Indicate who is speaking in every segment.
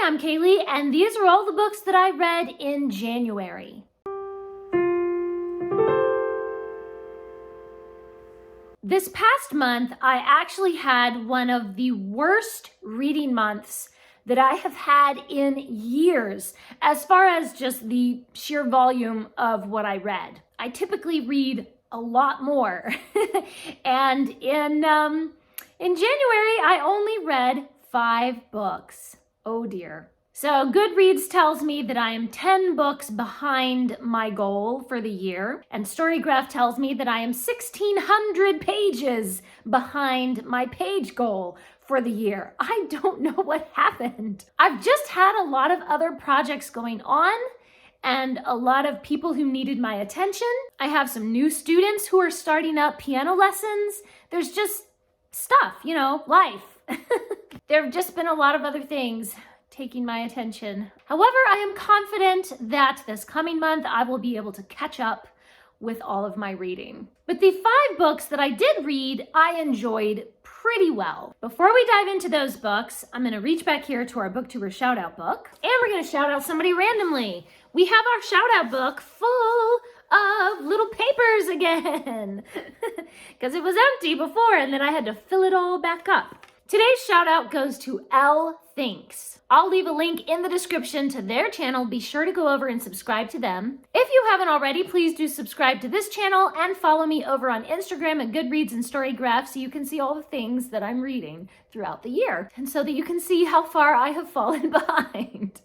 Speaker 1: Hi, I'm Kaylee, and these are all the books that I read in January. This past month, I actually had one of the worst reading months that I have had in years, as far as just the sheer volume of what I read. I typically read a lot more, and in January, I only read 5 books. Oh dear. So Goodreads tells me that I am 10 books behind my goal for the year, and Storygraph tells me that I am 1,600 pages behind my page goal for the year. I don't know what happened. I've just had a lot of other projects going on and a lot of people who needed my attention. I have some new students who are starting up piano lessons. There's just stuff, life. There have just been a lot of other things taking my attention. However, I am confident that this coming month I will be able to catch up with all of my reading. But the 5 books that I did read, I enjoyed pretty well. Before we dive into those books, I'm gonna reach back here to our Booktuber Shoutout book, and we're gonna shout out somebody randomly. We have our shoutout book full of little papers again, because it was empty before and then I had to fill it all back up. Today's shout out goes to L Thinks. I'll leave a link in the description to their channel. Be sure to go over and subscribe to them. If you haven't already, please do subscribe to this channel and follow me over on Instagram at Goodreads and Storygraph so you can see all the things that I'm reading throughout the year and so that you can see how far I have fallen behind.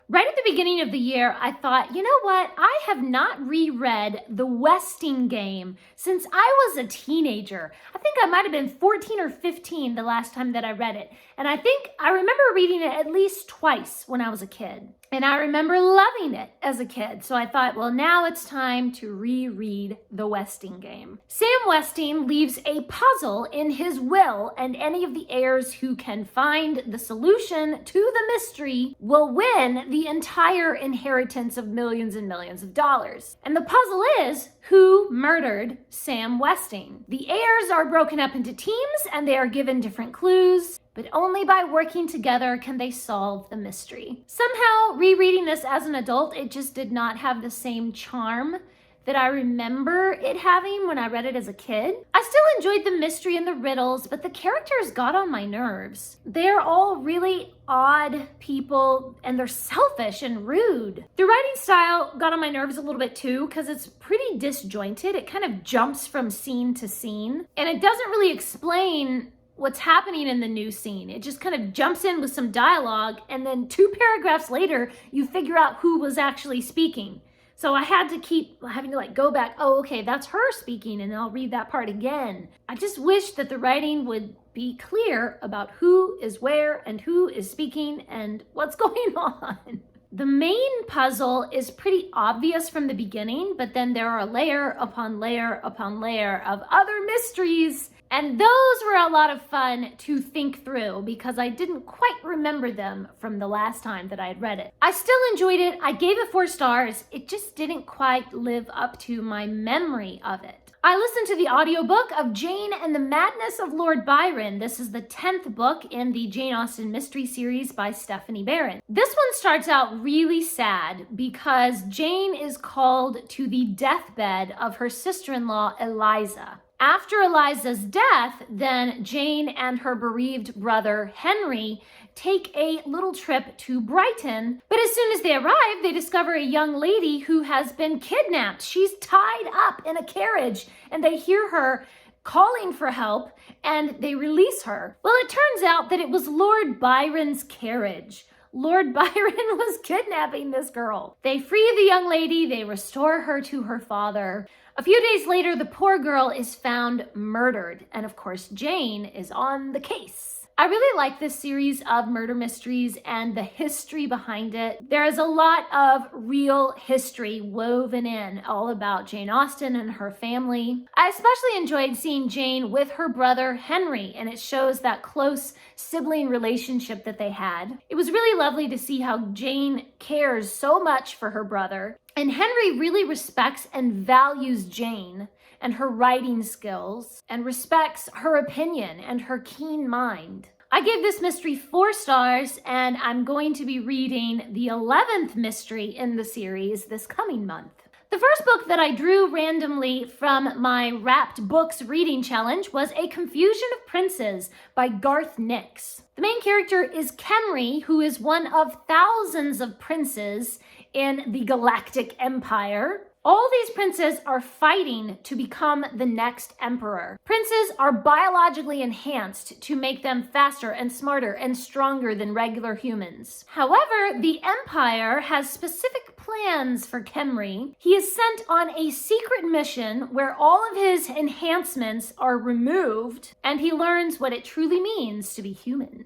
Speaker 1: Right at the beginning of the year, I thought, you know what? I have not reread The Westing Game since I was a teenager. I think I might have been 14 or 15 the last time that I read it. And I think I remember reading it at least twice when I was a kid. And I remember loving it as a kid. So I thought, well, now it's time to reread The Westing Game. Sam Westing leaves a puzzle in his will, and any of the heirs who can find the solution to the mystery will win the entire inheritance of millions and millions of dollars. And the puzzle is, who murdered Sam Westing? The heirs are broken up into teams and they are given different clues, but only by working together can they solve the mystery. Somehow, rereading this as an adult, it just did not have the same charm that I remember it having when I read it as a kid. I still enjoyed the mystery and the riddles, but the characters got on my nerves. They're all really odd people, and they're selfish and rude. The writing style got on my nerves a little bit too, because it's pretty disjointed. It kind of jumps from scene to scene, and it doesn't really explain what's happening in the new scene. It just kind of jumps in with some dialogue, and then 2 paragraphs later, you figure out who was actually speaking. So I had to keep having to go back, oh, okay, that's her speaking, and I'll read that part again. I just wish that the writing would be clear about who is where and who is speaking and what's going on. The main puzzle is pretty obvious from the beginning, but then there are layer upon layer upon layer of other mysteries, and those were a lot of fun to think through because I didn't quite remember them from the last time that I had read it. I still enjoyed it. I gave it 4 stars. It just didn't quite live up to my memory of it. I listened to the audiobook of Jane and the Madness of Lord Byron. This is the 10th book in the Jane Austen mystery series by Stephanie Byron. This one starts out really sad because Jane is called to the deathbed of her sister-in-law, Eliza. After Eliza's death, then Jane and her bereaved brother, Henry, take a little trip to Brighton. But as soon as they arrive, they discover a young lady who has been kidnapped. She's tied up in a carriage, and they hear her calling for help, and they release her. Well, it turns out that it was Lord Byron's carriage. Lord Byron was kidnapping this girl. They free the young lady, they restore her to her father. A few days later, the poor girl is found murdered, and of course, Jane is on the case. I really like this series of murder mysteries and the history behind it. There is a lot of real history woven in, all about Jane Austen and her family. I especially enjoyed seeing Jane with her brother Henry, and it shows that close sibling relationship that they had. It was really lovely to see how Jane cares so much for her brother, and Henry really respects and values Jane and her writing skills and respects her opinion and her keen mind. I gave this mystery 4 stars, and I'm going to be reading the 11th mystery in the series this coming month. The first book that I drew randomly from my Wrapped Books reading challenge was A Confusion of Princes by Garth Nix. The main character is Khemri, who is one of thousands of princes in the Galactic Empire. All these princes are fighting to become the next emperor. Princes are biologically enhanced to make them faster and smarter and stronger than regular humans. However, the empire has specific plans for Khemri. He is sent on a secret mission where all of his enhancements are removed, and he learns what it truly means to be human.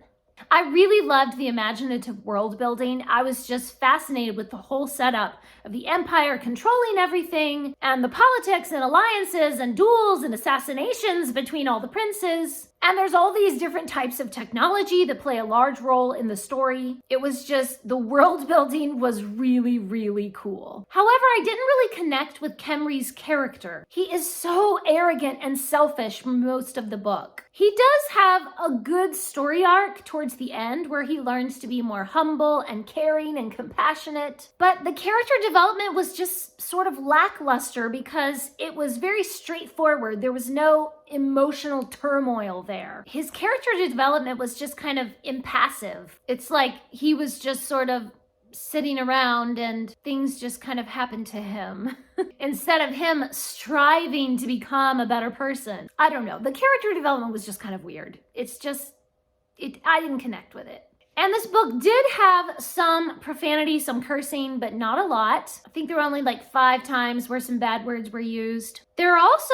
Speaker 1: I really loved the imaginative world building. I was just fascinated with the whole setup of the Empire controlling everything and the politics and alliances and duels and assassinations between all the princes. And there's all these different types of technology that play a large role in the story. It was just, the world building was really, really cool. However, I didn't really connect with Khemri's character. He is so arrogant and selfish for most of the book. He does have a good story arc towards the end where he learns to be more humble and caring and compassionate. But the character development was just sort of lackluster because it was very straightforward. There was no emotional turmoil there. His character development was just kind of impassive. It's like he was just sort of sitting around and things just kind of happened to him instead of him striving to become a better person. I don't know. The character development was just kind of weird. I didn't connect with it. And this book did have some profanity, some cursing, but not a lot. I think there were only like 5 times where some bad words were used. There are also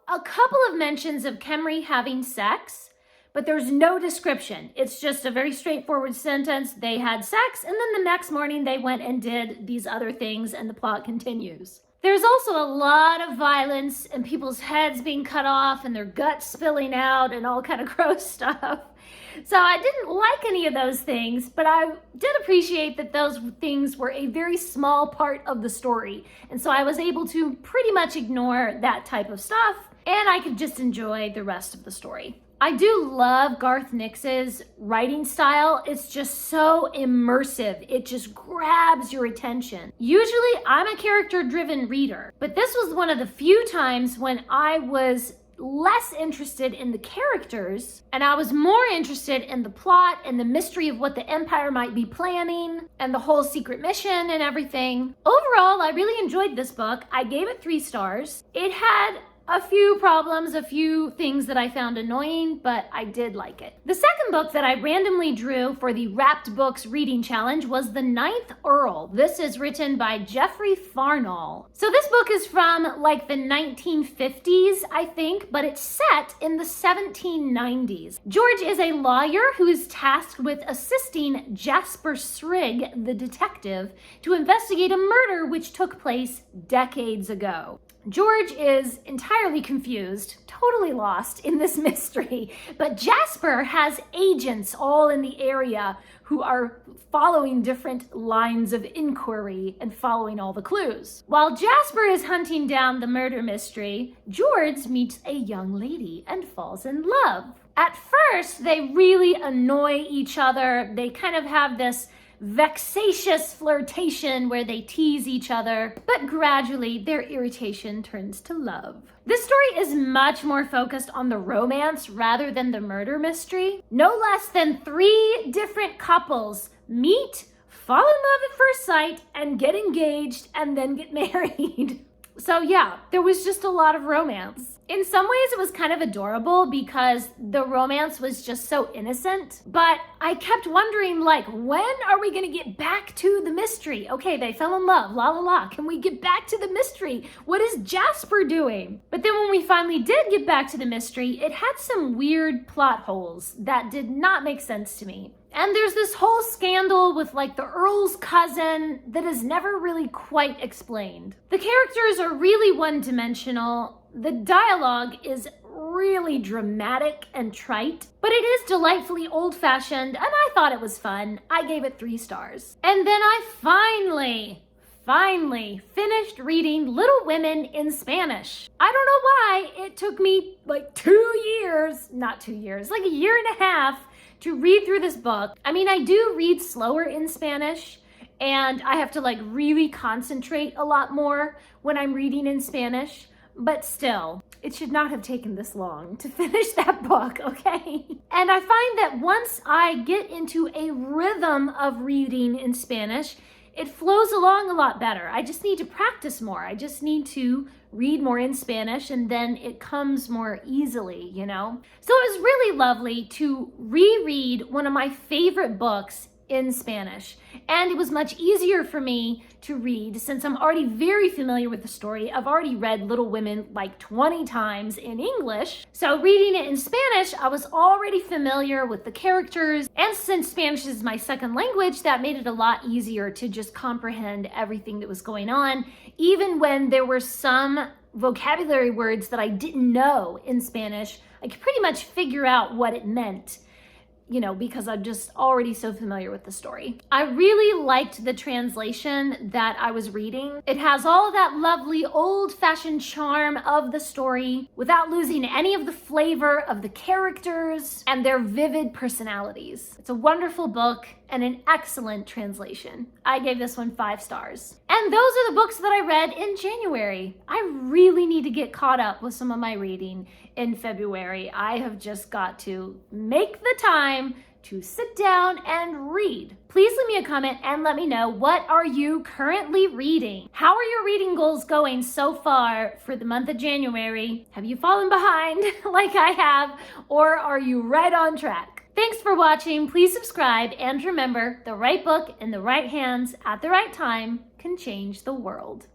Speaker 1: a couple of mentions of Khemri having sex, but there's no description. It's just a very straightforward sentence. They had sex, and then the next morning they went and did these other things, and the plot continues. There's also a lot of violence and people's heads being cut off and their guts spilling out and all kind of gross stuff. So I didn't like any of those things, but I did appreciate that those things were a very small part of the story. And so I was able to pretty much ignore that type of stuff, and I could just enjoy the rest of the story. I do love Garth Nix's writing style. It's just so immersive. It just grabs your attention. Usually I'm a character-driven reader, but this was one of the few times when I was less interested in the characters and I was more interested in the plot and the mystery of what the Empire might be planning and the whole secret mission and everything. Overall, I really enjoyed this book. I gave it 3 stars. It had a few problems, a few things that I found annoying, but I did like it. The second book that I randomly drew for the Wrapped Books reading challenge was The Ninth Earl. This is written by Jeffrey Farnall. So this book is from like the 1950s, I think, but it's set in the 1790s. George is a lawyer who is tasked with assisting Jasper Srigg, the detective, to investigate a murder which took place decades ago. George is entirely confused, totally lost in this mystery, but Jasper has agents all in the area who are following different lines of inquiry and following all the clues. While Jasper is hunting down the murder mystery, George meets a young lady and falls in love. At first, they really annoy each other. They kind of have this vexatious flirtation where they tease each other, but gradually their irritation turns to love. This story is much more focused on the romance rather than the murder mystery. No less than 3 different couples meet, fall in love at first sight, and get engaged and then get married. So yeah, there was just a lot of romance. In some ways, it was kind of adorable because the romance was just so innocent. But I kept wondering, like, when are we going to get back to the mystery? Okay, they fell in love, la la la. Can we get back to the mystery? What is Jasper doing? But then when we finally did get back to the mystery, it had some weird plot holes that did not make sense to me. And there's this whole scandal with like the Earl's cousin that is never really quite explained. The characters are really one-dimensional. The dialogue is really dramatic and trite, but it is delightfully old-fashioned, and I thought it was fun. I gave it 3 stars. And then I finally finished reading Little Women in Spanish. I don't know why it took me like 2 years, not 2 years, like a year and a half to read through this book. I mean, I do read slower in Spanish, and I have to like really concentrate a lot more when I'm reading in Spanish, but still, it should not have taken this long to finish that book, okay? And I find that once I get into a rhythm of reading in Spanish, it flows along a lot better. I just need to practice more. I just need to read more in Spanish, and then it comes more easily, you know? So it was really lovely to reread one of my favorite books in Spanish. And it was much easier for me to read since I'm already very familiar with the story. I've already read Little Women like 20 times in English. So reading it in Spanish, I was already familiar with the characters. And since Spanish is my second language, that made it a lot easier to just comprehend everything that was going on, even when there were some vocabulary words that I didn't know in Spanish. I could pretty much figure out what it meant, you know, because I'm just already so familiar with the story. I really liked the translation that I was reading. It has all that lovely old-fashioned charm of the story without losing any of the flavor of the characters and their vivid personalities. It's a wonderful book and an excellent translation. I gave this one 5 stars. And those are the books that I read in January. I really need to get caught up with some of my reading in February. I have just got to make the time to sit down and read. Please leave me a comment and let me know, what are you currently reading? How are your reading goals going so far for the month of January? Have you fallen behind like I have, or are you right on track? Thanks for watching. Please subscribe, and remember, the right book in the right hands at the right time can change the world.